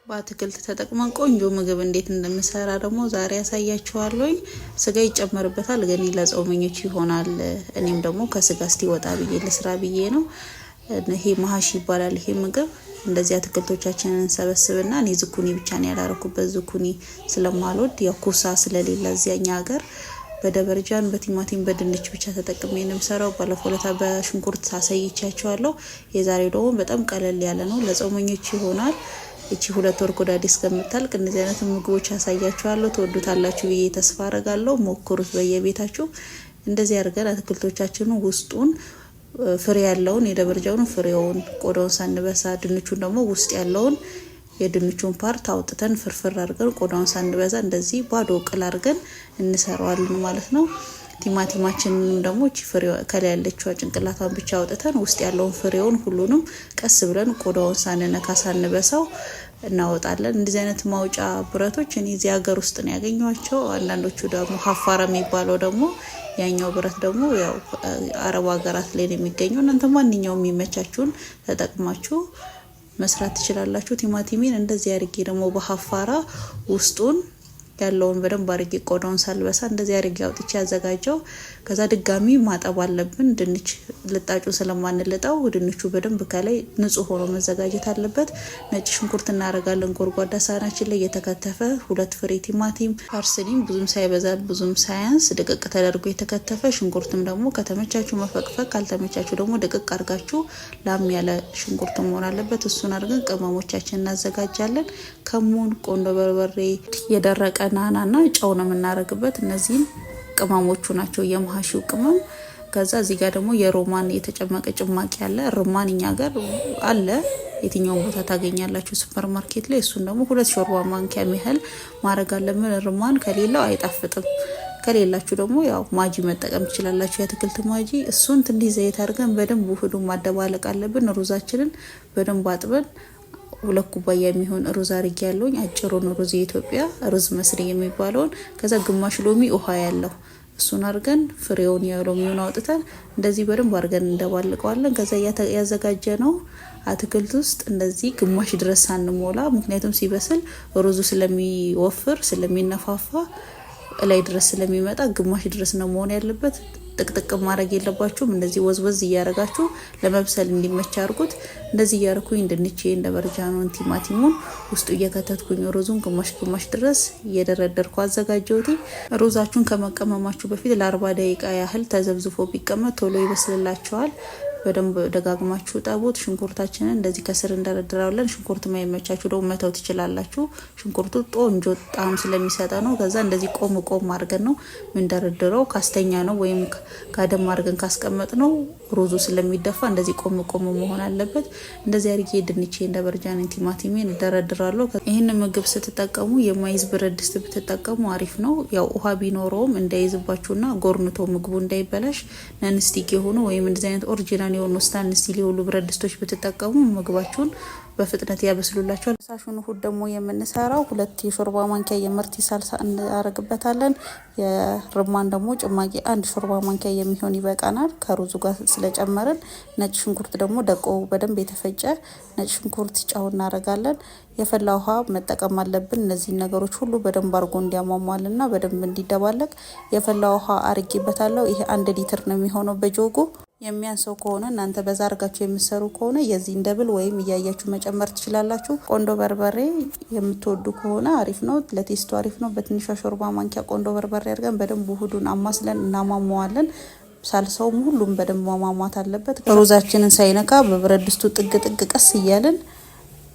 በአትክልት ተጠቅመን ቆንጆ ምግብ እንዴት እንደምሰራ ደግሞ ዛሬ ያሳያችኋለሁ። ስጋ ይጨመርበታል ግን ለጾመኞች ይሆናል። እኔም ደግሞ ከስጋ እስቲ ወጣ ብዬ ለስራ ብዬ ነው። ይሄ ማሃሽ ይባላል። ይሄ ምግብ እንደዚህ አትክልቶቻችንን እንሰበስብና እኔ ዝኩኒ ብቻ ነው ያላረኩበት። ዝኩኒ ስለማልወድ ያው ኩሳ ስለሌለ እዚያኛ ሀገር በደበርጃን በቲማቲም በድንች ብቻ ተጠቅሜ ነው የምሰራው። ባለፈው ለታ በሽንኩርት አሳይቻችኋለሁ። የዛሬው ደግሞ በጣም ቀለል ያለ ነው፣ ለጾመኞች ይሆናል። እቺ 2 ወር ኮዳዲ እስከምታልቅ እንደዚህ አይነት ምግቦች አሳያችኋለሁ። ተወዱታላችሁ ብዬ ተስፋ አረጋለሁ። ሞክሩት በየቤታችሁ። እንደዚህ አድርገን አትክልቶቻችንን ውስጡን ፍሬ ያለውን የደበርጃውን ፍሬውን ቆዳውን ሳንበሳ፣ ድንቹን ደግሞ ውስጥ ያለውን የድንቹን ፓርት አውጥተን ፍርፍር አድርገን ቆዳውን ሳንበዛ እንደዚህ ባዶ ቅል አድርገን እንሰራዋለን ማለት ነው። ቲማቲማችንን ደግሞ እቺ ፍሬው ከላይ ያለችው ጭንቅላቷን ብቻ አውጥተን ውስጥ ያለውን ፍሬውን ሁሉንም ቀስ ብለን ቆዳውን ሳንነካ ሳንበሳው እናወጣለን። እንደዚህ አይነት ማውጫ ብረቶች እኔ እዚህ ሀገር ውስጥ ነው ያገኘኋቸው። አንዳንዶቹ ደግሞ ሀፋራ የሚባለው ደግሞ ያኛው ብረት ደግሞ ያው አረብ ሀገራት ላይ ነው የሚገኘው። እናንተ ማንኛውም የሚመቻችሁን ተጠቅማችሁ መስራት ትችላላችሁ። ቲማቲሚን እንደዚህ አድርጌ ደግሞ በሀፋራ ውስጡን ያለውን በደንብ አድርጌ ቆዳውን ሳልበሳ እንደዚህ አድርጌ አውጥቼ ያዘጋጀው። ከዛ ድጋሚ ማጠብ አለብን። ድንች ልጣጩ ስለማንልጣው ድንቹ በደንብ ከላይ ንጹህ ሆኖ መዘጋጀት አለበት። ነጭ ሽንኩርት እናረጋለን ጎርጓዳ ሳህናችን ላይ የተከተፈ 2 ፍሬ ቲማቲም፣ ፓርስሊም ብዙም ሳይበዛ ብዙም ሳያንስ ድቅቅ ተደርጎ የተከተፈ። ሽንኩርትም ደግሞ ከተመቻችሁ መፈቅፈቅ፣ ካልተመቻችሁ ደግሞ ድቅቅ አድርጋችሁ ላም ያለ ሽንኩርት መሆን አለበት። እሱን አድርገን ቅመሞቻችን እናዘጋጃለን። ከሙን፣ ቆንዶ በርበሬ፣ የደረቀ ናናና ጨው ነው የምናረግበት። እነዚህን ቅመሞቹ ናቸው የማሃሽው ቅመም። ከዛ እዚህ ጋር ደግሞ የሮማን የተጨመቀ ጭማቂ አለ። ሮማን እኛ ጋር አለ፣ የትኛው ቦታ ታገኛላችሁ ሱፐር ማርኬት ላይ። እሱን ደግሞ 2 ሾርባ ማንኪያ የሚያህል ማረግ አለብን። ሮማን ከሌለው አይጣፍጥም። ከሌላችሁ ደግሞ ያው ማጂ መጠቀም ትችላላችሁ፣ የአትክልት ማጂ። እሱን ትንሽ ዘይት አድርገን በደንብ ውህዱን ማደባለቅ አለብን። ሩዛችንን በደንብ አጥበን 2 ኩባያ የሚሆን ሩዝ አርጌ ያለውኝ አጭሩን ሩዝ የኢትዮጵያ ሩዝ መስሪ የሚባለውን። ከዛ ግማሽ ሎሚ ውሃ ያለው እሱን አድርገን ፍሬውን የሎሚውን አውጥተን እንደዚህ በደንብ አድርገን እንደባልቀዋለን። ከዛ ያዘጋጀ ነው አትክልት ውስጥ እንደዚህ ግማሽ ድረስ ሳንሞላ፣ ምክንያቱም ሲበስል ሩዙ ስለሚወፍር ስለሚነፋፋ ላይ ድረስ ስለሚመጣ ግማሽ ድረስ ነው መሆን ያለበት። ጥቅጥቅ ማድረግ የለባችሁም። እንደዚህ ወዝወዝ እያረጋችሁ ለመብሰል እንዲመች አድርጉት። እንደዚህ እያረኩኝ ድንቼን ደበርጃኑን ቲማቲሙን ውስጡ እየከተትኩኝ ሩዙን ግማሽ ድረስ እየደረደርኩ አዘጋጀሁት። ሩዛችሁን ከመቀመማችሁ በፊት ለ40 ደቂቃ ያህል ተዘብዝፎ ቢቀመጥ ቶሎ ይበስልላችኋል። በደንብ ደጋግማችሁ ጠቡት። ሽንኩርታችንን እንደዚህ ከስር እንደረድራለን። ሽንኩርት ማይመቻችሁ ደግሞ መተው ትችላላችሁ። ሽንኩርቱ ቆንጆ ጣዕም ስለሚሰጥ ነው። ከዛ እንደዚህ ቆም አድርገን ነው ምን ደረድረው። ካስተኛ ነው ወይም ጋደም አድርገን ካስቀመጥ ነው ሩዙ ስለሚደፋ እንደዚህ ቆም መሆን አለበት። እንደዚህ አድርጌ ድንቼ እንደበርጃን ቲማቲሜን ደረድራለሁ። ይሄን ምግብ ስትጠቀሙ የማይዝ ብረት ድስት ብትጠቀሙ አሪፍ ነው። ያው ውሃ ቢኖረውም እንዳይዝባችሁና ጎርንቶ ምግቡ እንዳይበላሽ ነንስቲክ የሆኑ ወይም እንደዚህ አይነት ኦሪጂናል የሆኑ ስታንስ ሊሆኑ ብረት ድስቶች ብትጠቀሙ ምግባችሁን በፍጥነት ያበስሉላችኋል። ሳሹን ሁድ ደግሞ የምንሰራው 2 የሾርባ ማንኪያ የምርት ሳልሳ እናረግበታለን። የርማን ደግሞ ጭማቂ 1 ሾርባ ማንኪያ የሚሆን ይበቃናል ከሩዙ ጋር ስለጨመረን። ነጭ ሽንኩርት ደግሞ ደቆ በደንብ የተፈጨ ነጭ ሽንኩርት፣ ጨው እናረጋለን። የፈላ ውሃ መጠቀም አለብን። እነዚህ ነገሮች ሁሉ በደንብ አርጎ እንዲያሟሟልና በደንብ እንዲደባለቅ የፈላ ውሃ አርጌበታለሁ። ይሄ 1 ሊትር ነው የሚሆነው በጆጎ። የሚያንሰው ከሆነ እናንተ በዛ አርጋችሁ የምትሰሩ ከሆነ የዚህ ደብል ወይም እያያችሁ መጨመር ትችላላችሁ። ቆንዶ በርበሬ የምትወዱ ከሆነ አሪፍ ነው፣ ለቴስቱ አሪፍ ነው። በትንሿ ሾርባ ማንኪያ ቆንዶ በርበሬ አድርገን በደንብ ውህዱን አማስለን እናሟሟዋለን። ሳልሳውም ሁሉም በደንብ ማሟሟት አለበት። ሩዛችንን ሳይነካ በብረት ድስቱ ጥግ ቀስ እያለን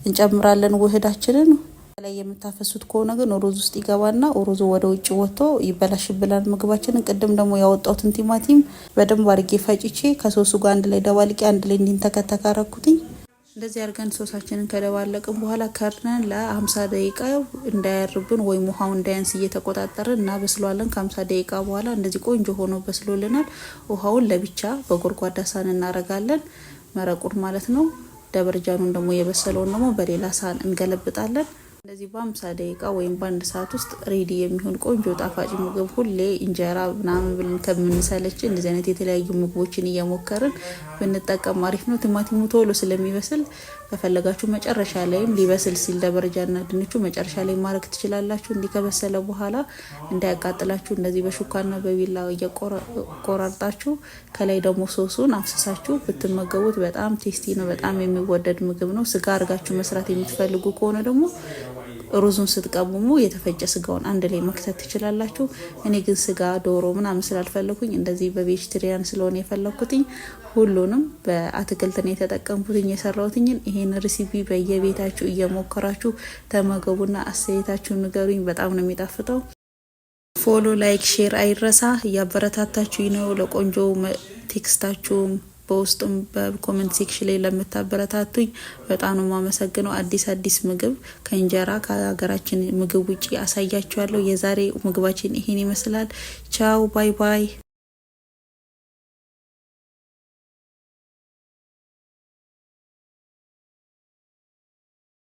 እንጨምራለን ውህዳችንን። ላይ የምታፈሱት ከሆነ ግን ሩዝ ውስጥ ይገባና ሩዙ ወደ ውጭ ወጥቶ ይበላሽብናል ምግባችንን። ቅድም ደግሞ ያወጣሁትን ቲማቲም በደንብ አድርጌ ፈጭቼ ከሶሱ ጋር አንድ ላይ ደባልቄ አንድ ላይ እንዲንተከተክ አረኩትኝ። እንደዚህ አድርገን ሶሳችንን ከደባለቅን በኋላ ከርነን ለ50 ደቂቃ እንዳያርብን ወይም ውሃው እንዳያንስ እየተቆጣጠርን እናበስለዋለን። ከ50 ደቂቃ በኋላ እንደዚህ ቆንጆ ሆኖ በስሎልናል። ውሃውን ለብቻ በጎርጓዳ ሳህን እናረጋለን፣ መረቁን ማለት ነው። ደበርጃኑን ደግሞ የበሰለውን ደግሞ በሌላ ሳህን እንገለብጣለን። እንደዚህ በ50 ደቂቃ ወይም በ1 ሰዓት ውስጥ ሬዲ የሚሆን ቆንጆ ጣፋጭ ምግብ። ሁሌ እንጀራ ምናምን ብለን ከምንሰለች እንደዚህ አይነት የተለያዩ ምግቦችን እየሞከርን ብንጠቀም አሪፍ ነው። ቲማቲሙ ቶሎ ስለሚበስል ከፈለጋችሁ መጨረሻ ላይም ሊበስል ሲል ደበረጃና ድንቹ መጨረሻ ላይ ማድረግ ትችላላችሁ። እንዲህ ከበሰለ በኋላ እንዳያቃጥላችሁ እንደዚህ በሹካና በቢላ እየቆራርጣችሁ ከላይ ደግሞ ሶሱን አፍስሳችሁ ብትመገቡት በጣም ቴስቲ ነው። በጣም የሚወደድ ምግብ ነው። ስጋ አርጋችሁ መስራት የምትፈልጉ ከሆነ ደግሞ ሩዙን ስትቀሙሙ የተፈጨ ስጋውን አንድ ላይ መክተት ትችላላችሁ። እኔ ግን ስጋ ዶሮ ምናምን ስላልፈለኩኝ እንደዚህ በቬጅቴሪያን ስለሆነ የፈለኩትኝ ሁሉንም በአትክልት ነው የተጠቀምኩትኝ የሰራሁትኝ። ይሄን ሬሲፒ በየቤታችሁ እየሞከራችሁ ተመገቡና አስተያየታችሁን ንገሩኝ። በጣም ነው የሚጣፍጠው። ፎሎ፣ ላይክ፣ ሼር አይረሳ። እያበረታታችሁ ነው። ለቆንጆ ቴክስታችሁም በውስጥም በኮሜንት ሴክሽን ላይ ለምታበረታቱኝ በጣም ነው ማመሰግነው። አዲስ ምግብ ከእንጀራ ከሀገራችን ምግብ ውጪ አሳያችኋለሁ። የዛሬ ምግባችን ይሄን ይመስላል። ቻው ባይ ባይ።